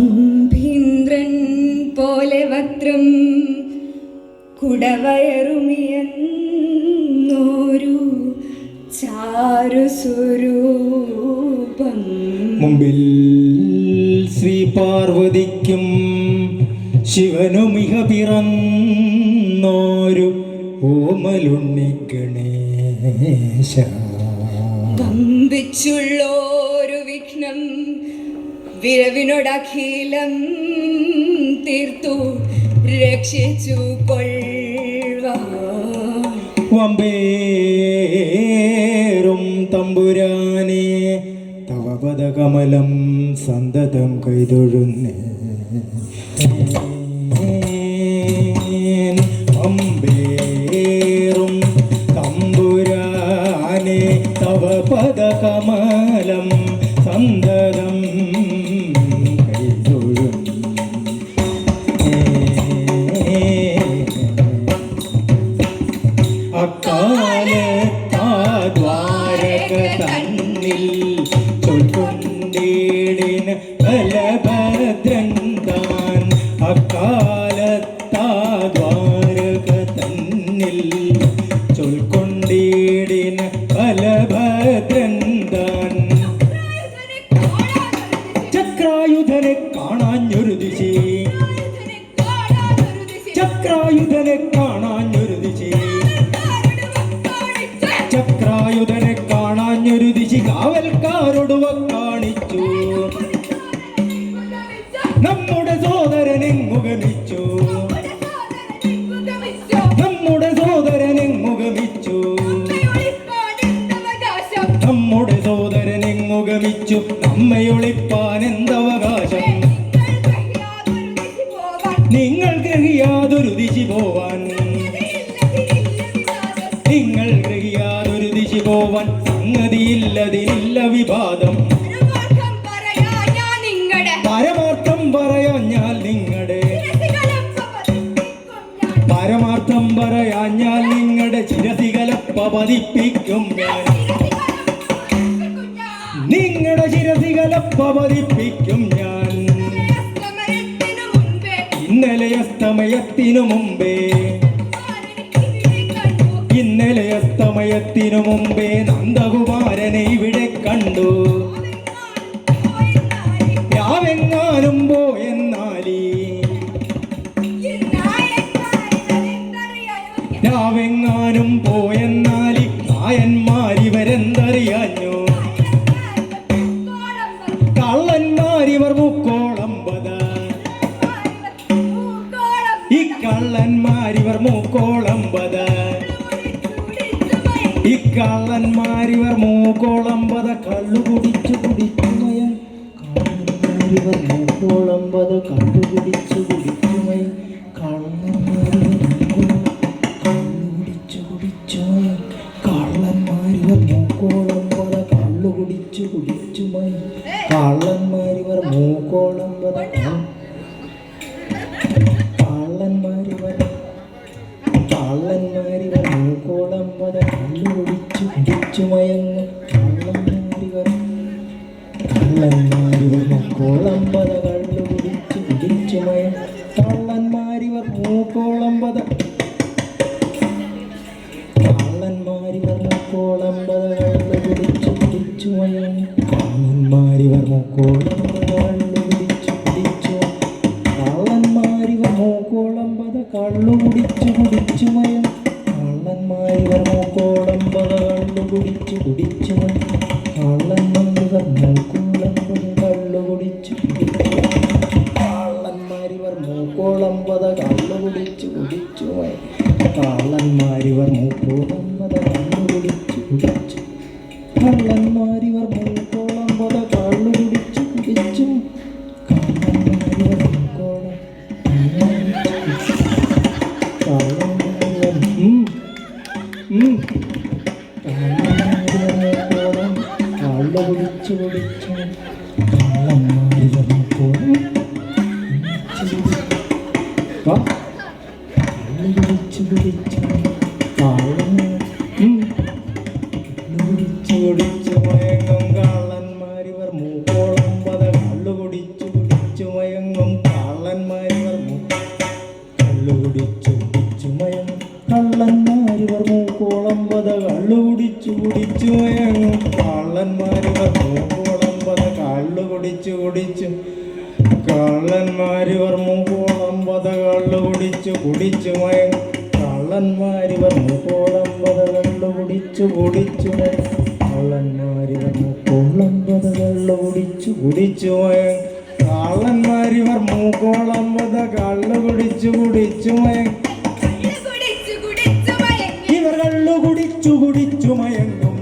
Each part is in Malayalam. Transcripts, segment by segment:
കുംഭീന്ദ്രൻ പോലെ വക്രം കുടവയറുമിയെന്നൊരു ചാരുസ്വരൂപം മുമ്പിൽ ശ്രീ പാർവതിക്കും ശിവനുമിഹ പിറന്നോരു ഓമലുണ്ണി ഗണേശ വമ്പിച്ചുള്ളോരു വിഘ്നം വിരവിനോടഖിലം തീർത്തു രക്ഷിച്ചു വമ്പേറും തമ്പുരാനെ തവ പദകമലം സന്തതം കൈതൊഴുന്നേ വമ്പേറും തമ്പുരാനെ തവ പദകമലം സന്തതം അക്കാലത്താദ്വാരക തന്നിൽ ചൊൽക്കൊണ്ടേടിന ബലഭദ്രൻ താൻ അക്കാലത്താദ്വാരക തന്നിൽ ചൊൽക്കൊണ്ടേടിന ബലഭദ്രൻ താൻ ചക്രായുധനെ കാണാഞ്ഞൊരു ദിശി ചക്രായുധനെ കാണാഞ്ഞൊരു ദിശി ചക്രായുധനെ കാണാഞ്ഞൊരു ദിശി കാവൽക്കാരോട് കാണിച്ചു നമ്മുടെ സോദരനെങ്ങുഗമിച്ചു നമ്മുടെ സോദരനെങ്ങുഗമിച്ചു നമ്മുടെ സോദരനെങ്ങുഗമിച്ചു നമ്മയൊളിപ്പാൻ എന്തവകാശം നിങ്ങൾ ഗ്രഹിയാതൊരു ദിശി പോവാൻ നിങ്ങൾ ഗ്രഹിയാതൊരു ദിശി പോവാൻ സംഗതിയില്ലതിനില്ല വിവാദം പരമാർത്ഥം പറയാഞ്ഞാൽ നിങ്ങളുടെ പരമാർത്ഥം പറയാഞ്ഞാൽ നിങ്ങളുടെ ചിരസികലപ്പ പതിപ്പിക്കും ഞാൻ നിങ്ങളുടെ ചിരസികലപ്പ പതിപ്പിക്കും ഞാൻ ഇന്നലെ അസ്തമയത്തിനു മുമ്പേ ഇന്നലെ അസ്തമയത്തിനു മുമ്പേ നന്ദകുമാരനെ ഇവിടെ കണ്ടു രാവെങ്ങാനും പോയെന്നാലി രാവെങ്ങാനും പോയെന്നാലി നായന്മാരിവരെന്തറിയാഞ്ഞു കള്ളന്മാരിവർ മുക്കോളമ്പത ഈ കള്ളന്മാരിവർ മൂക്കോളമ്പത ഈ കള്ളന്മാരിവർ മൂക്കോളമ്പത കള്ളു കുടിച്ചു കുടിക്കുമയം കള്ളന്മാരിവർ മൂക്കോളമ്പത കള്ളു കുടിച്ചു കുടിക്കുമയം കള്ളന്മാരിവർ മൂക്കോളമ്പത കള്ളു കുടിച്ചു കുടിച്ചുമയം കള്ളന്മാരിവർ മൂക്കോളമ്പത കള്ളന്മാരിവർ മൂക്കോളമ്പത കള്ളു കുടിച്ചു കുടിച്ചു മയങ്ങും കള്ളന്മാരിവർ മൂക്കോളമ്പത കള്ളു കുടിച്ചു കുടിച്ചു മയങ്ങും കള്ളന്മാരിവർ മൂക്കോളമ്പത കള്ളന്മാരിവർ മൂക്കോളമ്പത കള്ളു കുടിച്ചു കുടിച്ചു മയങ്ങും കള്ളന്മാരിവർ മൂക്കോളമ്പത കള്ളു കുടിച്ചു കുടിച്ചു കള്ളന്മാരിവർ മൂക്കോളമ്പത കള്ളു കുടിച്ചു കുടിച്ചു മയം കള്ളന്മാരിവർ മൂക്കോളമ്പത കള്ളു കുടിച്ചു കുടിച്ചു മയം കള്ളന്മാരിവർ മൂക്കോളമ്പത കള്ളു കുടിച്ചു കള്ളന്മാരിവർ മൂക്കോളമ്പത കള്ളു കുടിച്ചു കുടിച്ചു മയം കള്ളന്മാരിവർ മൂക്കോളമ്പത കള്ളു കുടിച്ചു കുടിച്ചു കള്ളന്മാരിവർ മൂക്കോളമ്പത കള്ളു കുടിച്ചു കുടിച്ചു കള്ളന്മാരിവർ മൂക്കോളം വാ. കള്ളു കുടിച്ചു കുടിച്ചു കള്ളൻ കുടിച്ചു മയങ്ങും കള്ളന്മാരിവർ മൂക്കോളം പത കള്ളു കുടിച്ചു കുടിച്ചു മയങ്ങും കള്ളന്മാരിവർ കള്ളു കുടിച്ചു കുടിച്ചു മയങ്ങും കള്ളന്മാരിവർ മൂക്കോളം പത കള്ളു കുടിച്ചു കുടിച്ചു മയങ്ങും കള്ളന്മാരിവർ മൂക്കോളം പത കള്ളു കുടിച്ചു കുടിച്ചു കള്ളന്മാരിവർ മൂക്കോളം പത കള്ളു കുടിച്ചു കുടിച്ചു മയങ്ങും കള്ളന്മാരിവർ മൂക്കോളം പത കള്ളു കുടിച്ചു കുടിച്ചു കള്ളന്മാരിവർ മൂക്കോളം പത കള്ളു കുടിച്ചു കുടിച്ചു കള്ളന്മാരിവർ മൂക്കോളം പത കള്ളു കുടിച്ചു കുടിച്ചു ഇവർ കള്ളു കുടിച്ചു കുടിച്ചു മയങ്ങും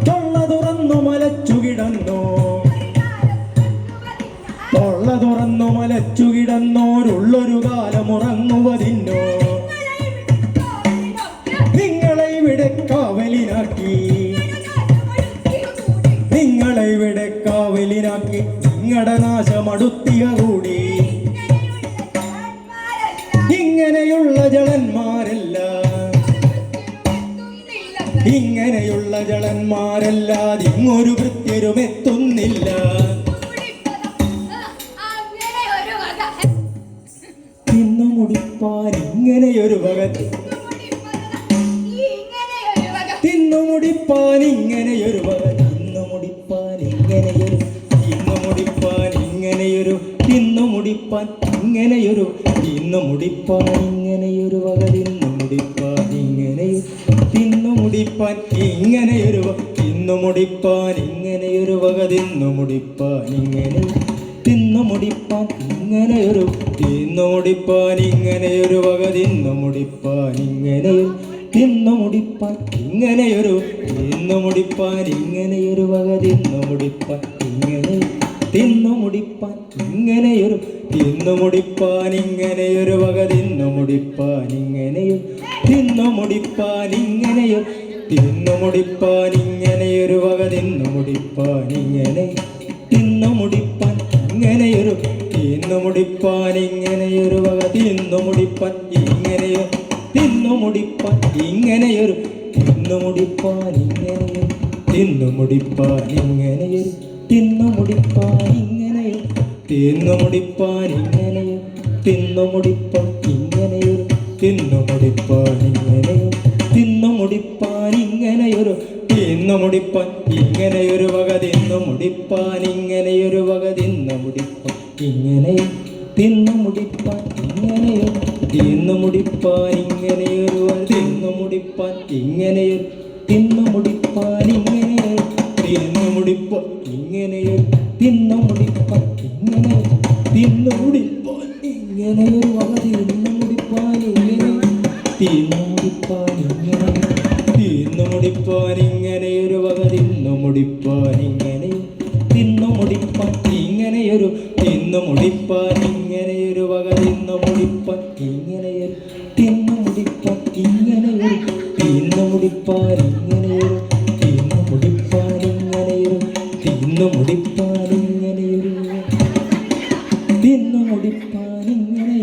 തൊള്ള തുറന്നു മലച്ചു കിടന്നു തൊള്ള തുറന്നു മലച്ചു കിടന്നോരുള്ളൊരു കാലം ഉറങ്ങുവതിന്നോ നിങ്ങളെ ഇവിടെ കാവലിനാക്കി നിങ്ങളെ ഇവിടെ കാവലിനാക്കി നിങ്ങളുടെ നാശമടുത്തിയ കൂടി ഇങ്ങനെയുള്ള ജളന്മാരല്ല ഇങ്ങനെയുള്ള ജളന്മാരല്ലാതെ ഇങ്ങൊരു വൃത്യരും എത്തുന്നില്ല തിന്നു മുടിപ്പാൻ ഇങ്ങനെയൊരു വക തിന്നു മുടിപ്പാൻ ഇങ്ങനെയൊരു വക തിന്നു മുടിപ്പാൻ ഇങ്ങനെയൊരു തിന്നു മുടിപ്പാൻ ഇങ്ങനെയൊരു തിന്നു മുടിപ്പാൻ ഇങ്ങനെയൊരു തിന്നു മുടിപ്പാൻ ഇങ്ങനെയൊരു വക തിന്നു മുടിപ്പാൻ ഇങ്ങനെയൊരു തിന്നു മുടിപ്പാൻ ഇങ്ങനെയൊരു തിന്നു മുടിപ്പാൻ ഇങ്ങനെയൊരു വക തിന്നു മുടിപ്പാൻ ഇങ്ങനെ തിന്നു മുടിപ്പാൻ ഇങ്ങനെയൊരു തിന്നു മുടിപ്പാൻ ഇങ്ങനെയൊരു വക തിന്നു മുടിപ്പാൻ ഇങ്ങനെയൊരു തിന്നു മുടിപ്പാൻ ഇങ്ങനെയൊരു തിന്നു മുടിപ്പാൻ ഇങ്ങനെയൊരു വക തിന്നു മുടിപ്പാൻ ഇങ്ങനെ തിന്നു മുടിപ്പാൻ ഇങ്ങനെയൊരു തിന്നു മുടിപ്പാൻ ഇങ്ങനെയൊരു വക തിന്നു മുടിപ്പാൻ ഇങ്ങനെയൊരു തിന്നു മുടിപ്പാൻ ഇങ്ങനെയൊരു തിന്നു മുടിപ്പാൻ ഇങ്ങനെയൊരു വക തിന്നു മുടിപ്പാൻ ഇങ്ങനെ തിന്നു മുടിപ്പാൻ ഇങ്ങനെയൊരു തിന്നു മുടിപ്പാൻ ഇങ്ങനെയൊരു വക തിന്നു മുടിപ്പാൻ ഇങ്ങനെയോ തിന്നു മുടിപ്പാൻ ഇങ്ങനെയൊരു തിന്നു മുടിപ്പാൻ ഇങ്ങനെയോ തിന്നു മുടിപ്പാൻ ഇങ്ങനെയൊരു തിന്നു മുടിപ്പാൻ ഇങ്ങനെയോ തിന്നു മുടിപ്പാൻ ഇങ്ങനെയോ തിന്നു മുടിപ്പാൻ ഇങ്ങനെയൊരു തിന്നു മുടിപ്പാൻ ഇങ്ങനെയോ തിന്നു മുടിപ്പാൻ ഇങ്ങനെയൊരു തിന്നു മുടിപ്പാൻ ഇങ്ങനെയൊരു വക തിന്നു മുടിപ്പാൻ ഇങ്ങനെയൊരു വക തിന്നു മുടിപ്പാൻ ഇങ്ങനെ തിന്നു മുടിപ്പാൻ ഇങ്ങനെയോ തിന്നു മുടിപ്പാൻ ഇങ്ങനെയൊരു തിന്നു മുടിപ്പാൻ ഇങ്ങനെയൊരു തിന്നു മുടിപ്പാൻ ഇങ്ങനെയൊരു തിന്നു മുടിപ്പാൻ ഇങ്ങനെയൊരു തിന്നു മുടിപ്പാൻ ഇങ്ങനെ തിന്നു മുടിപ്പാൻ ഇങ്ങനെയൊരു വക തിന്നു മുടിപ്പാൻ ഇങ്ങനെ തിന്നു മുടിപ്പാൻ ഇങ്ങനെ തിന്നു മുടിപ്പാൻ ഇങ്ങനെയൊരു വക തിന്നു മുടിപ്പാൻ ഇങ്ങനെ തിന്നു മുടിപ്പാൻ ഇങ്ങനെയൊരു തിന്നു മുടിപ്പാൻ ഇങ്ങനെയൊരു വക തിന്നു മുടിപ്പാൻ ഇങ്ങനെയൊരു തിന്നു മുടിപ്പാൻ ഇങ്ങനെയൊരു തിന്നു മുടിപ്പാൻ ഇങ്ങനെയൊരു തിന്നു മുടിപ്പാൻ ഇങ്ങനെയൊരു തിന്നു മുടിപ്പാൻ ഇങ്ങനെയൊരു തിന്നു മുടിപ്പാൻ ഇങ്ങനെ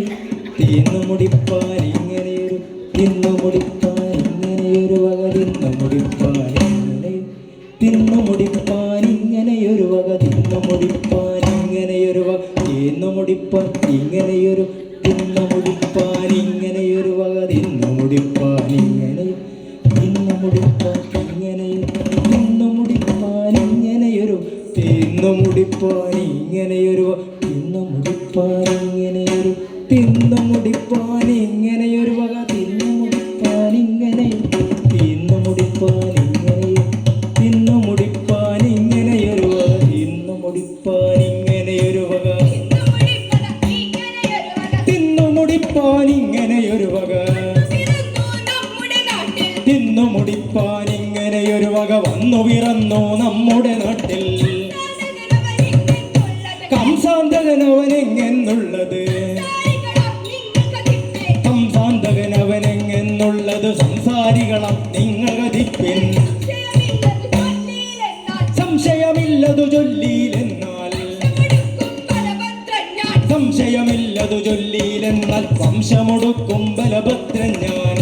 തിന്നു മുടിപ്പാൻ ഇങ്ങനെയൊരു തിന്നു മുടിപ്പാൻ ഇങ്ങനെയൊരു വക തിന്നു മുടിപ്പാൻ ഇങ്ങനെ തിന്നു മുടിപ്പാൻ ഇങ്ങനെയൊരു വക തിന്നു മുടിപ്പാൻ ഇങ്ങനെയൊരു വക തിന്നു മുടിപ്പാൻ ഇങ്ങനെയൊരു തിന്നു മുടിപ്പാൻ ഇങ്ങനെയൊരു വക തിന്നു മുടിപ്പാൻ ഇങ്ങനെ തിന്നു മുടിപ്പാൻ ഇങ്ങനെയൊരു തിന്നു മുടിപ്പാൻ ഇങ്ങനെയൊരു തിന്നു മുടിപ്പാൻ ഇങ്ങനെയൊരു തിന്നു മുടിപ്പാൻ ഇങ്ങനെയൊരു തിന്നു മുടിപ്പാൻ ഇങ്ങനെയൊരു വക തിന്നു മുടിപ്പാൻ ഇങ്ങനെ തിന്നു മുടിപ്പാൻ ഇങ്ങനെ തിന്നു മുടിപ്പാൻ ഇങ്ങനെയൊരു വക തിന്നു മുടിപ്പാൻ ഇങ്ങനെയൊരു വക തിന്നു മുടിപ്പാൻ ഇങ്ങനെയൊരു വക തിന്നു മുടിപ്പാൻ ഇങ്ങനെയൊരു വക വന്നു പിറന്നു നമ്മുടെ നാട്ടിൽ കംസാന്തകനവനെങ്ങെന്നുള്ളത് കംസാന്തകനവനെങ്ങെന്നുള്ളത് സംസാരികളം നിങ്ങൾ കതിപ്പിൻ സംശയമില്ലതു ചൊല്ലിയിലെന്നാൽ സംശയമില്ലതു ചൊല്ലിയിലെന്നാൽ വംശമൊടുക്കും ബലഭദ്രൻ ഞാൻ.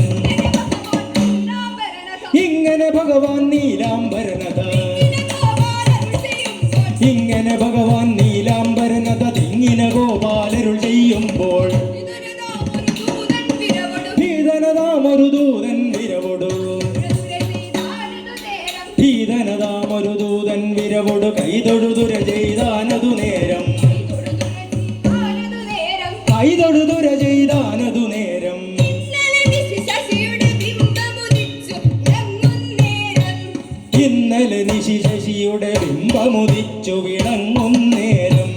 ഇങ്ങനെ ഭഗവാൻ നീലാംബരനത, ഇങ്ങനെ ഭഗവാൻ നീലാംബരനത തിങ്ങിന ഗോപാലരുൾ ചെയ്യുമ്പോൾ ഭീതനതാമൊരു ദൂതൻ വിരവൊടു, ഭീതനതാമൊരു ദൂതൻ വിരവൊടു കൈതൊടുതുര ചെയ്താനതു നേരം, കൈതൊടുതുര ചെയ്താനതു നേരം. ഇന്നലെ നിശി ശശിയുടെ ബിംബമുദിച്ചു വിളങ്ങും നേരം.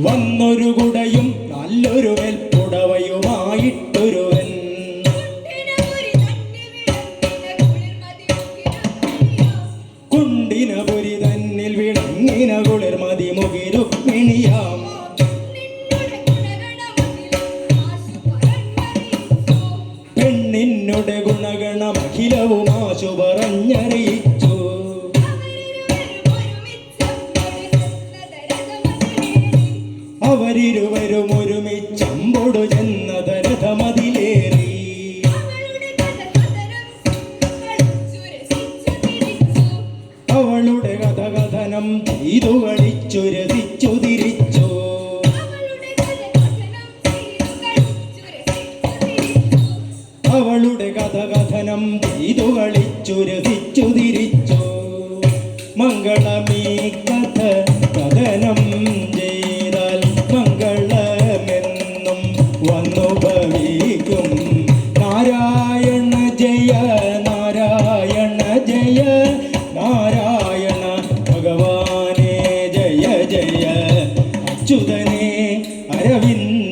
വന്നൊരു കുടയും നല്ലൊരു വെൽപ്പുടവയുമായിട്ടൊരുവൻ, കുണ്ടിനപുരി തന്നിൽ വിളങ്ങിന കുളിർമതി മുകിരുക്മിണിയാം. പെണ്ണിന്നുടെ ഗുണഗണമഖിലവും ആശു പറഞ്ഞറിയിച്ചു. അവരിരുവരും ഒരുമിച്ചമ്പൊടു ചെന്ന ദരഥമതിലേറി. അവളുടെ കഥകഥനം ചെയ്തു കളിച്ചു രസിച്ചു തിരിച്ചു. അവളുടെ കഥകഥനം ചെയ്തു കളിച്ചു രസിച്ചു തിരിച്ചു. മംഗളമീ കഥ കഥനം ചെയ്താൽ മംഗളമെന്നും വന്നു ഭവിക്കും. നാരായണ ജയ നാരായണ ജയ നാരായണ ഭഗവാനേ ജയ ജയ അച്യുതനേ അരവിന്ദ